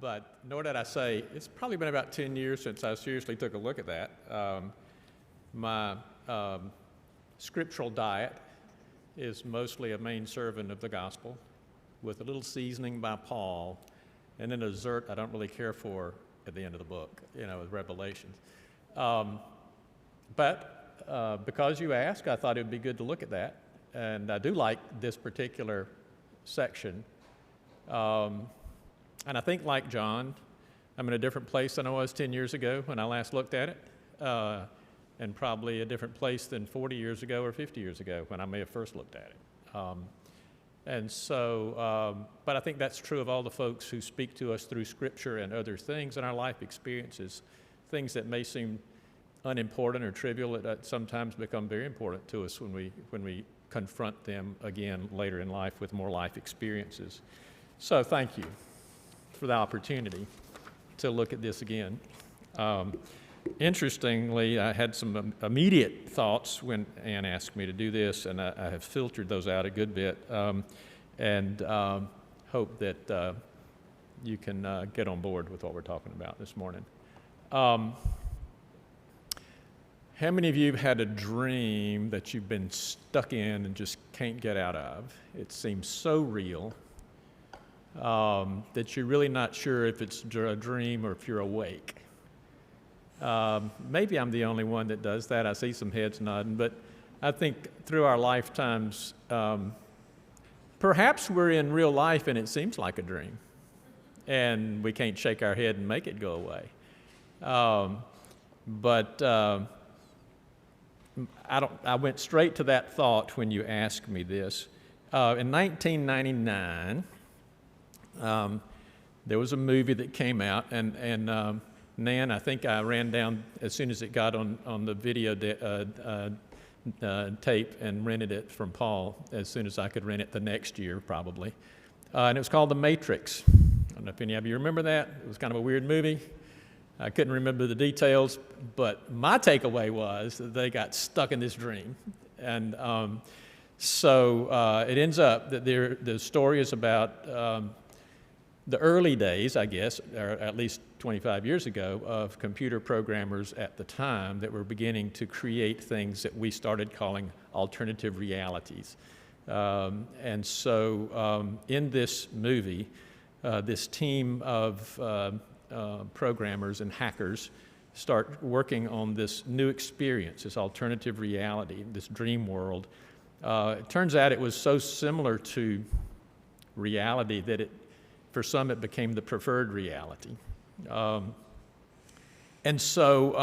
but nor did I say, it's probably been about 10 years since I seriously took a look at that. My scriptural diet is mostly a main servant of the gospel with a little seasoning by Paul, and then a dessert I don't really care for at the end of the book, with Revelations. But because you asked, I thought it would be good to look at that. And I do like this particular section. And I think, like John, I'm in a different place than I was 10 years ago when I last looked at it, and probably a different place than 40 years ago or 50 years ago when I may have first looked at it. But I think that's true of all the folks who speak to us through Scripture and other things in our life experiences, things that may seem unimportant or trivial that sometimes become very important to us when we confront them again later in life with more life experiences. So thank you for the opportunity to look at this again. Interestingly, I had some immediate thoughts when Ann asked me to do this, and I have filtered those out a good bit, and hope that you can get on board with what we're talking about this morning. How many of you have had a dream that you've been stuck in and just can't get out of? It seems so real that you're really not sure if it's a dream or if you're awake. Maybe I'm the only one that does that. I see some heads nodding, but I think through our lifetimes, perhaps we're in real life and it seems like a dream, and we can't shake our head and make it go away. I went straight to that thought when you asked me this. In 1999, there was a movie that came out, and Nan, I think I ran down as soon as it got on the video tape and rented it from Paul as soon as I could rent it the next year, probably. And it was called The Matrix. I don't know if any of you remember that. It was kind of a weird movie. I couldn't remember the details, but my takeaway was that they got stuck in this dream. And so it ends up that the story is about the early days, I guess, or at least 25 years ago, of computer programmers at the time that were beginning to create things that we started calling alternative realities. And so in this movie, this team of programmers and hackers start working on this new experience, this alternative reality, this dream world. It turns out it was so similar to reality that for some it became the preferred reality. And so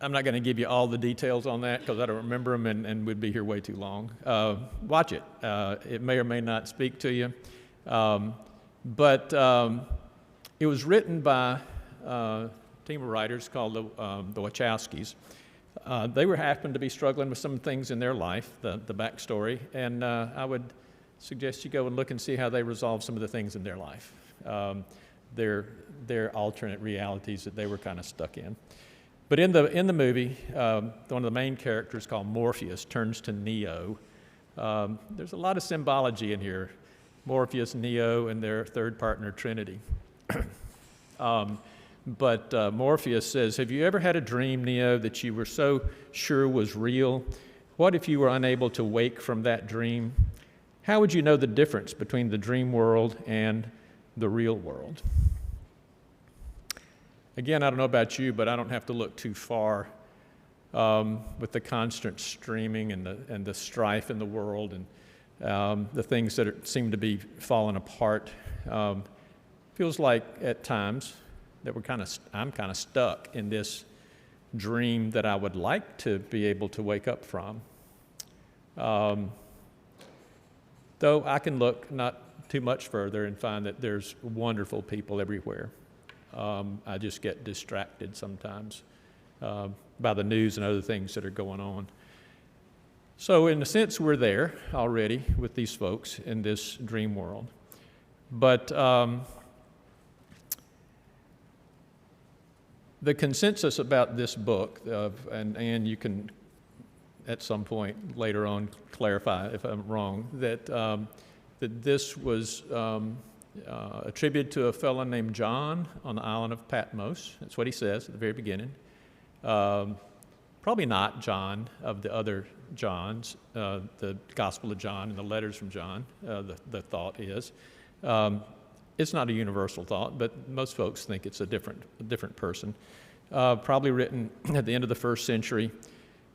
I'm not going to give you all the details on that because I don't remember them and we'd be here way too long. Watch it. It may or may not speak to you. But it was written by a team of writers called the Wachowskis. They happened to be struggling with some things in their life, the backstory, and I would suggest you go and look and see how they resolve some of the things in their life, their alternate realities that they were kind of stuck in. But in the movie, one of the main characters called Morpheus turns to Neo. There's a lot of symbology in here. Morpheus, Neo, and their third partner, Trinity. But Morpheus says, have you ever had a dream, Neo, that you were so sure was real? What if you were unable to wake from that dream? How would you know the difference between the dream world and the real world? Again, I don't know about you, but I don't have to look too far with the constant streaming and the strife in the world and the things that seem to be falling apart. Feels like at times that I'm kind of stuck in this dream that I would like to be able to wake up from. Though I can look not too much further and find that there's wonderful people everywhere. I just get distracted sometimes by the news and other things that are going on. So in a sense, we're there already with these folks in this dream world. But the consensus about this book, and you can at some point later on clarify if I'm wrong, that this was attributed to a fellow named John on the island of Patmos. That's what he says at the very beginning. Probably not John of the other Johns, the Gospel of John and the letters from John, the thought is. It's not a universal thought, but most folks think it's a different person. Probably written at the end of the first century,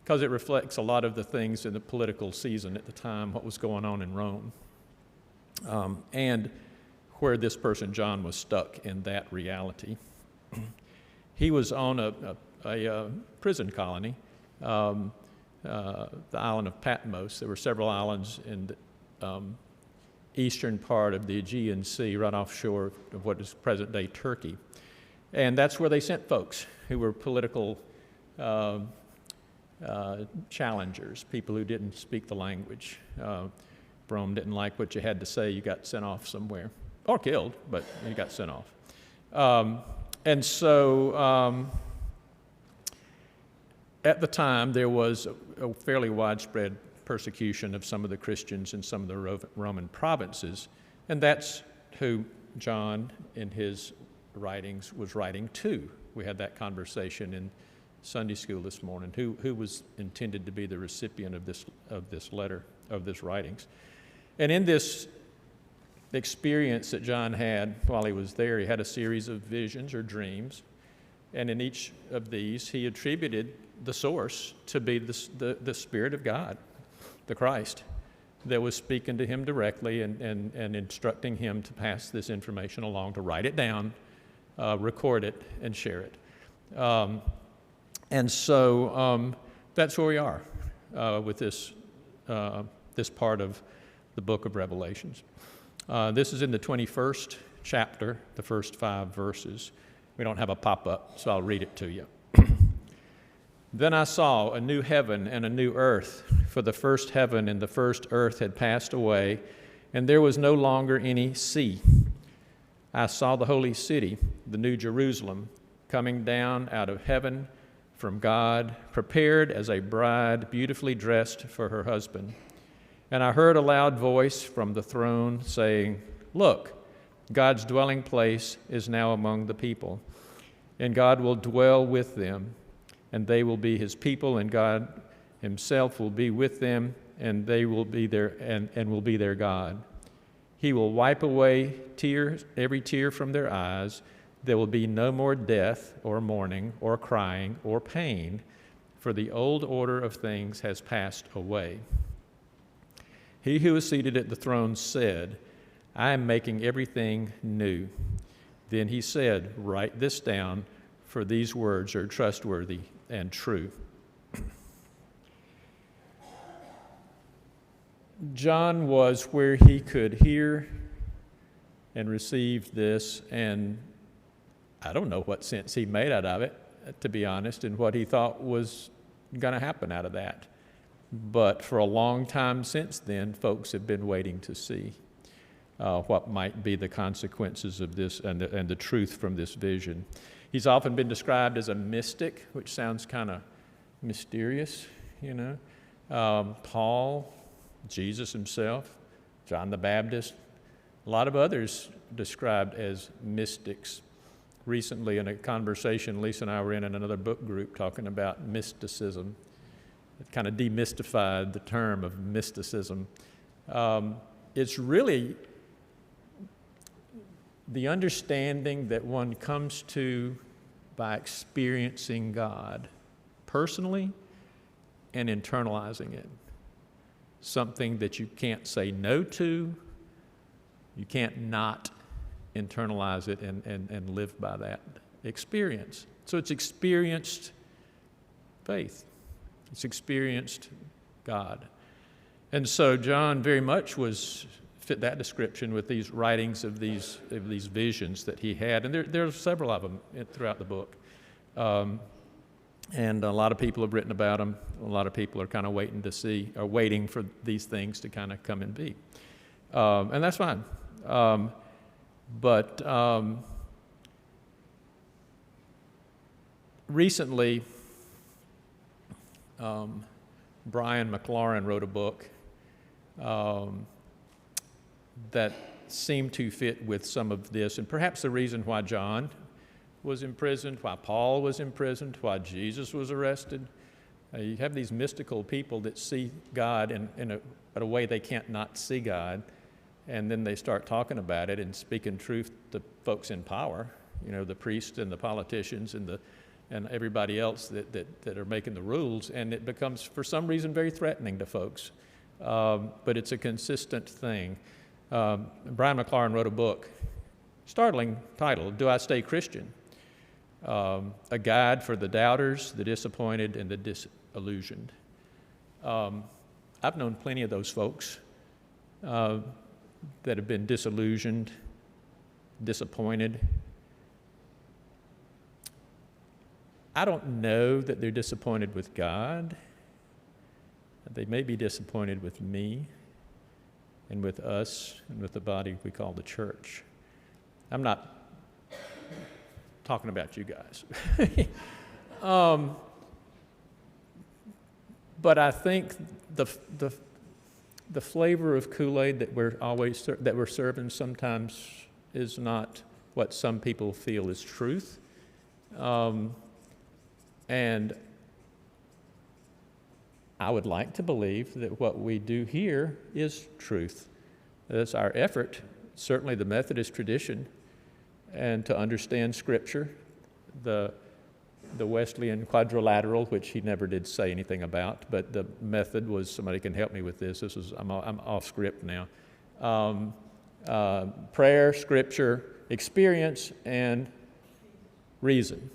because it reflects a lot of the things in the political season at the time, what was going on in Rome, and where this person, John, was stuck in that reality. He was on a prison colony, the island of Patmos. There were several islands in the eastern part of the Aegean Sea, right offshore of what is present-day Turkey. And that's where they sent folks who were political challengers, people who didn't speak the language. Rome didn't like what you had to say, you got sent off somewhere. Or killed, but you got sent off. And so at the time, there was a fairly widespread persecution of some of the Christians in some of the Roman provinces, and that's who John, in his writings, was writing to. We had that conversation in Sunday school this morning. Who was intended to be the recipient of this letter, of this writings? And in this experience that John had while he was there, he had a series of visions or dreams, and in each of these, he attributed the source to be the Spirit of God, the Christ, that was speaking to him directly and instructing him to pass this information along, to write it down, record it, and share it. And so that's where we are with this part of the book of Revelations. This is in the 21st chapter, the first 5 verses. We don't have a pop-up, so I'll read it to you. Then I saw a new heaven and a new earth, for the first heaven and the first earth had passed away, and there was no longer any sea. I saw the holy city, the new Jerusalem, coming down out of heaven from God, prepared as a bride beautifully dressed for her husband. And I heard a loud voice from the throne saying, "Look, God's dwelling place is now among the people, and God will dwell with them, and they will be his people, and God himself will be with them, and they will be their and will be their God. He will wipe away every tear from their eyes. There will be no more death or mourning or crying or pain, for the old order of things has passed away." He who was seated at the throne said, "I am making everything new." Then he said, "Write this down, for these words are trustworthy and true." John was where he could hear and receive this, and I don't know what sense he made out of it, to be honest, and what he thought was going to happen out of that. But for a long time since then, folks have been waiting to see what might be the consequences of this and the truth from this vision. He's often been described as a mystic, which sounds kind of mysterious, you know. Paul, Jesus himself, John the Baptist, a lot of others described as mystics. Recently, in a conversation Lisa and I were in another book group talking about mysticism. It kind of demystified the term of mysticism. It's really the understanding that one comes to by experiencing God personally and internalizing it. Something that you can't say no to, you can't not internalize it and live by that experience. So it's experienced faith. It's experienced God. And so John very much fit that description with these writings of these visions that he had. And there are several of them throughout the book. And a lot of people have written about them. A lot of people are kind of waiting for these things to kind of come and be. And that's fine. But recently, Brian McLaurin wrote a book that seem to fit with some of this, and perhaps the reason why John was imprisoned, why Paul was imprisoned, why Jesus was arrested. You have these mystical people that see God in a way they can't not see God, and then they start talking about it and speaking truth to folks in power, the priests and the politicians and everybody else that are making the rules, and it becomes, for some reason, very threatening to folks. But it's a consistent thing. Brian McLaren wrote a book, startling title, Do I Stay Christian? A guide for the doubters, the disappointed, and the disillusioned. I've known plenty of those folks that have been disillusioned, disappointed. I don't know that they're disappointed with God. They may be disappointed with me and with us and with the body we call the church. I'm not talking about you guys. But I think the flavor of Kool-Aid that we're serving sometimes is not what some people feel is truth. And I would like to believe that what we do here is truth. That's our effort, certainly the Methodist tradition, and to understand Scripture, the Wesleyan quadrilateral, which he never did say anything about, but the method was, somebody can help me with this. I'm off script now. Prayer, Scripture, experience, and reason.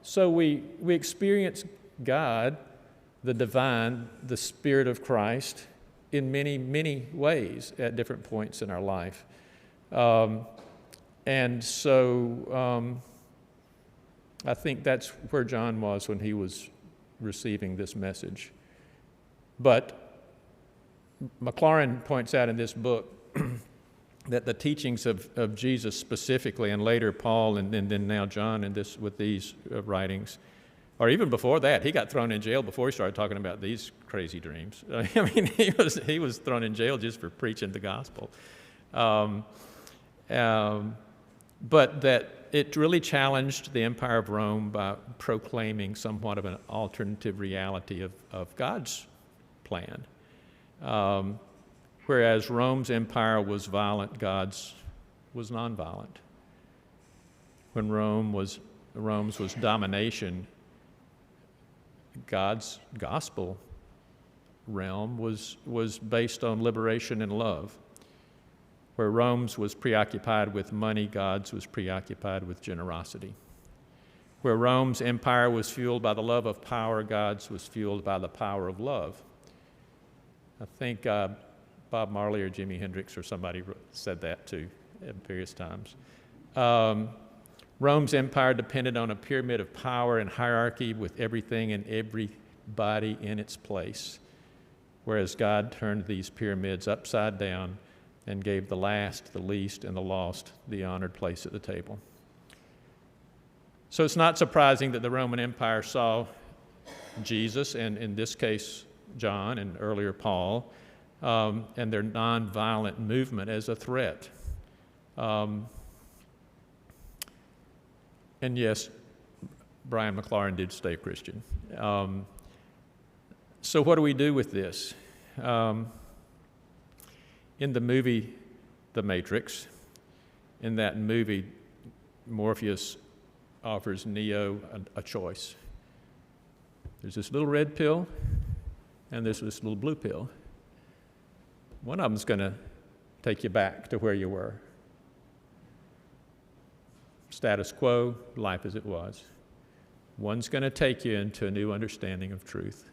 So we experience God, the divine, the Spirit of Christ, in many, many ways at different points in our life. And so I think that's where John was when he was receiving this message. But McLaren points out in this book that the teachings of Jesus specifically, and later Paul, and then now John with these writings, or even before that, he got thrown in jail before he started talking about these crazy dreams. I mean, he was thrown in jail just for preaching the gospel. But that it really challenged the Empire of Rome by proclaiming somewhat of an alternative reality of God's plan. Whereas Rome's empire was violent, God's was nonviolent. When Rome's was domination, God's gospel realm was based on liberation and love. Where Rome's was preoccupied with money, God's was preoccupied with generosity. Where Rome's empire was fueled by the love of power, God's was fueled by the power of love. I think Bob Marley or Jimi Hendrix or somebody said that too at various times. Rome's empire depended on a pyramid of power and hierarchy with everything and everybody in its place, whereas God turned these pyramids upside down and gave the last, the least, and the lost the honored place at the table. So it's not surprising that the Roman Empire saw Jesus, and in this case John and earlier Paul, and their nonviolent movement as a threat. And yes, Brian McLaren did stay Christian. So what do we do with this? In the movie The Matrix, in that movie, Morpheus offers Neo a choice. There's this little red pill, and there's this little blue pill. One of them's going to take you back to where you were. Status quo, life as it was. One's going to take you into a new understanding of truth.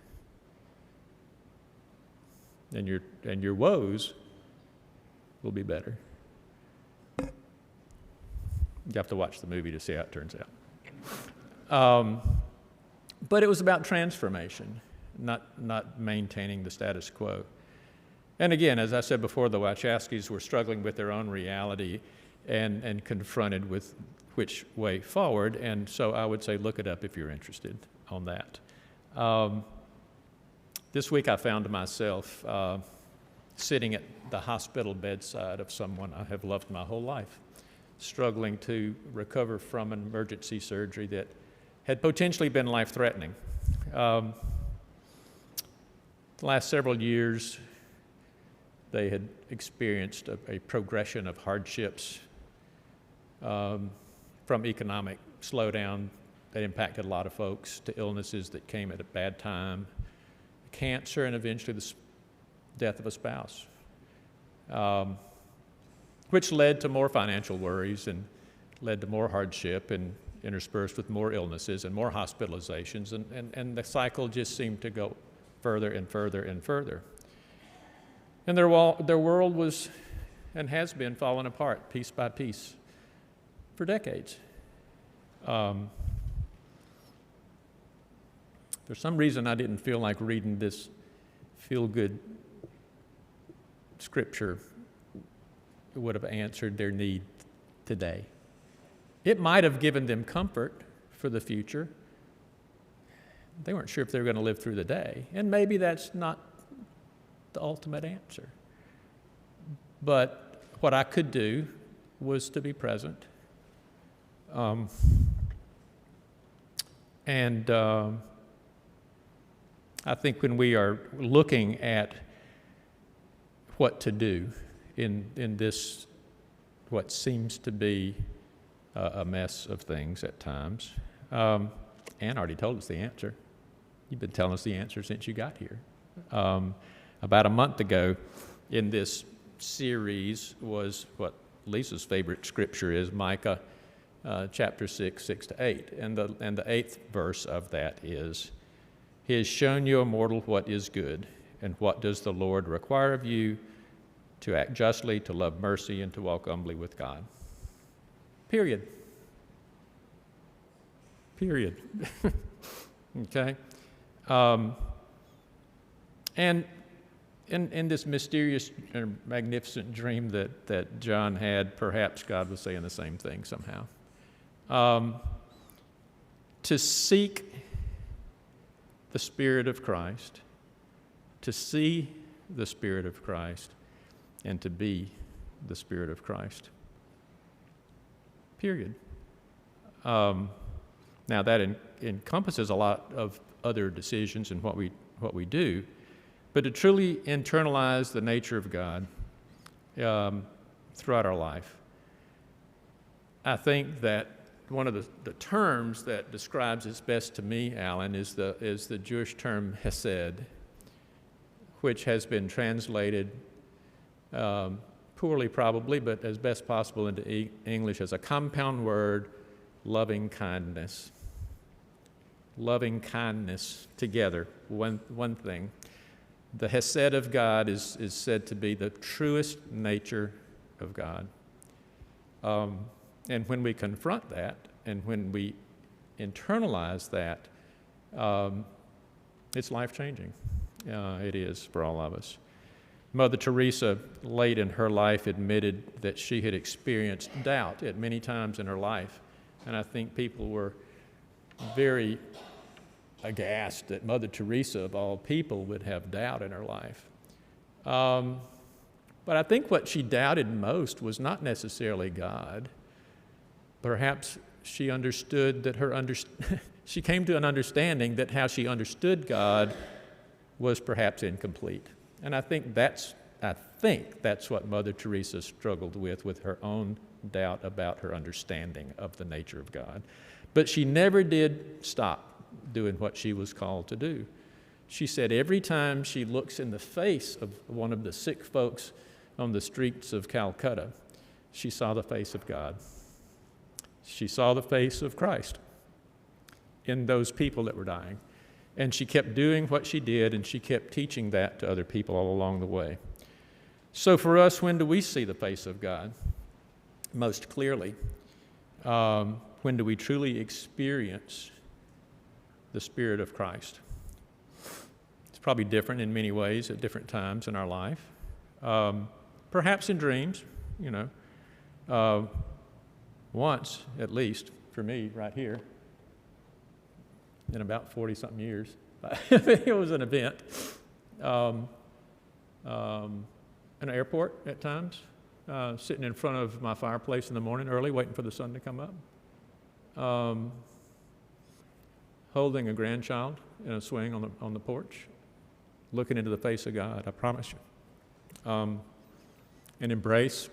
And your woes will be better. You have to watch the movie to see how it turns out. But it was about transformation, not maintaining the status quo. And again, as I said before, the Wachowskis were struggling with their own reality and confronted with which way forward. And so I would say look it up if you're interested on that. This week I found myself sitting at the hospital bedside of someone I have loved my whole life, struggling to recover from an emergency surgery that had potentially been life-threatening. The last several years, they had experienced a progression of hardships from economic slowdown that impacted a lot of folks to illnesses that came at a bad time, cancer, and eventually the death of a spouse, which led to more financial worries and led to more hardship and interspersed with more illnesses and more hospitalizations, and the cycle just seemed to go further and further and further. And their world was and has been falling apart piece by piece for decades. For some reason, I didn't feel like reading this feel-good scripture would have answered their need today. It might have given them comfort for the future. They weren't sure if they were going to live through the day, and maybe that's not the ultimate answer. But what I could do was to be present. I think when we are looking at what to do in this, what seems to be a mess of things at times, Ann already told us the answer. You've been telling us the answer since you got here. About a month ago in this series was what Lisa's favorite scripture is, Micah chapter 6, 6-8. And the 8th verse of that is, "He has shown you, O mortal, what is good, and what does the Lord require of you? To act justly, to love mercy, and to walk humbly with God." Period. Period. Okay? And in this mysterious and magnificent dream that John had, perhaps God was saying the same thing somehow. To seek the Spirit of Christ, to see the Spirit of Christ, and to be the Spirit of Christ. Period. Now that encompasses a lot of other decisions in what we do, but to truly internalize the nature of God throughout our life. I think that one of the terms that describes it best to me, Alan, is the Jewish term hesed, which has been translated poorly probably, but as best possible into English as a compound word, loving kindness. Loving kindness together, one thing. The hesed of God is said to be the truest nature of God. And when we confront that, and when we internalize that, it's life-changing. It is for all of us. Mother Teresa, late in her life, admitted that she had experienced doubt at many times in her life. And I think people were very aghast that Mother Teresa, of all people, would have doubt in her life. But I think what she doubted most was not necessarily God. Perhaps she understood that she came to an understanding that how she understood God was perhaps incomplete. And I think that's what Mother Teresa struggled with her own doubt about her understanding of the nature of God. But she never did stop doing what she was called to do. She said every time she looks in the face of one of the sick folks on the streets of Calcutta, she saw the face of God. She saw the face of Christ in those people that were dying. And she kept doing what she did, and she kept teaching that to other people all along the way. So for us, when do we see the face of God? Most clearly. When do we truly experience the Spirit of Christ? It's probably different in many ways at different times in our life. Perhaps in dreams, once at least, for me right here, in about 40-something years. It was an event. an airport at times, sitting in front of my fireplace in the morning early, waiting for the sun to come up. Holding a grandchild in a swing on the porch, looking into the face of God, I promise you. An embrace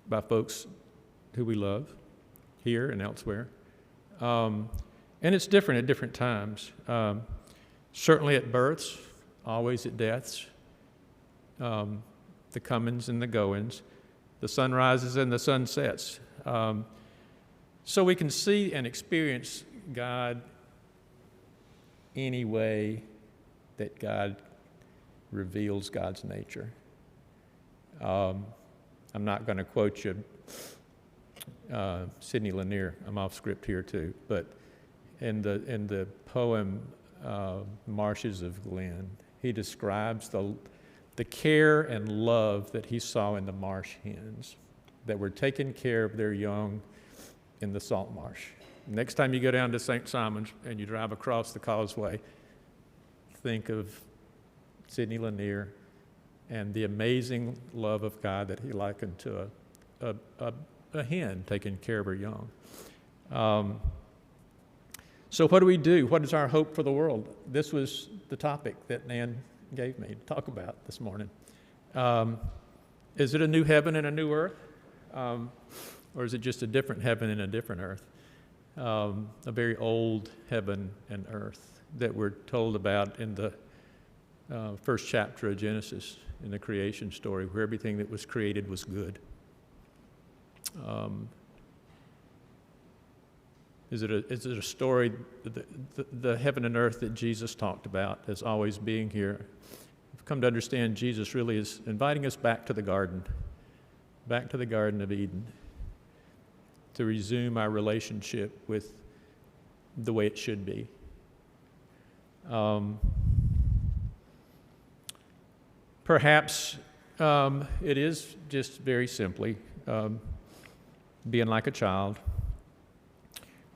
by folks who we love here and elsewhere. And it's different at different times. Certainly at births, always at deaths, the comings and the goings, the sunrises and the sunsets. So we can see and experience God any way that God reveals God's nature. I'm not going to quote you Sidney Lanier. I'm off script here too, but in the poem Marshes of Glen, he describes the care and love that he saw in the marsh hens that were taking care of their young in the salt marsh. Next time you go down to St. Simon's and you drive across the causeway, think of Sidney Lanier and the amazing love of God that he likened to a hen taking care of her young. So what do we do? What is our hope for the world? This was the topic that Nan gave me to talk about this morning. Is it a new heaven and a new earth? Or is it just a different heaven and a different earth? A very old heaven and earth that we're told about in the first chapter of Genesis, in the creation story, where everything that was created was good. Is it a story, the heaven and earth that Jesus talked about as always being here? I've come to understand Jesus really is inviting us back to the Garden of Eden, to resume our relationship with the way it should be. Perhaps it is just very simply being like a child,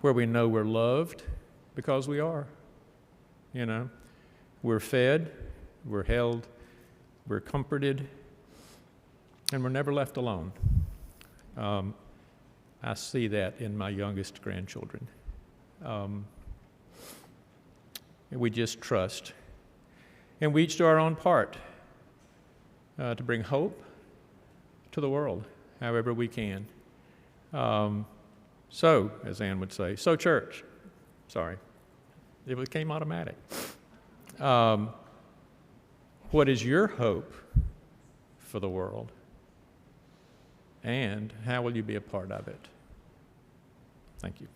where we know we're loved because we are. You know, we're fed, we're held, we're comforted, and we're never left alone. I see that in my youngest grandchildren. We just trust. And we each do our own part to bring hope to the world, however we can. So, as Ann would say, so church. Sorry, it became automatic. What is your hope for the world? And how will you be a part of it? Thank you.